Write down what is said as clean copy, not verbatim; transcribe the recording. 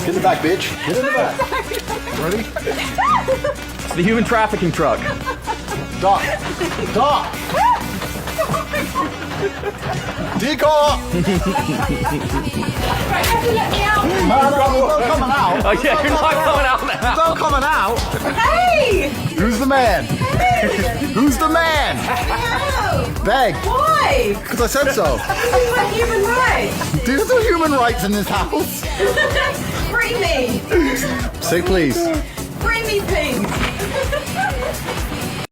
Get in the back, bitch. Get in the back. Ready? It's the human trafficking truck. Doc. Doc. Decoy. Right, you have to let me out. No, there's no coming out. Oh yeah, you're not coming out now. There's no coming out. Hey! Who's the man? Who's the man? No! Beg. Why? Because I said so. This is my human rights. There's no human rights in this house. Free me! Say please. Free me, please!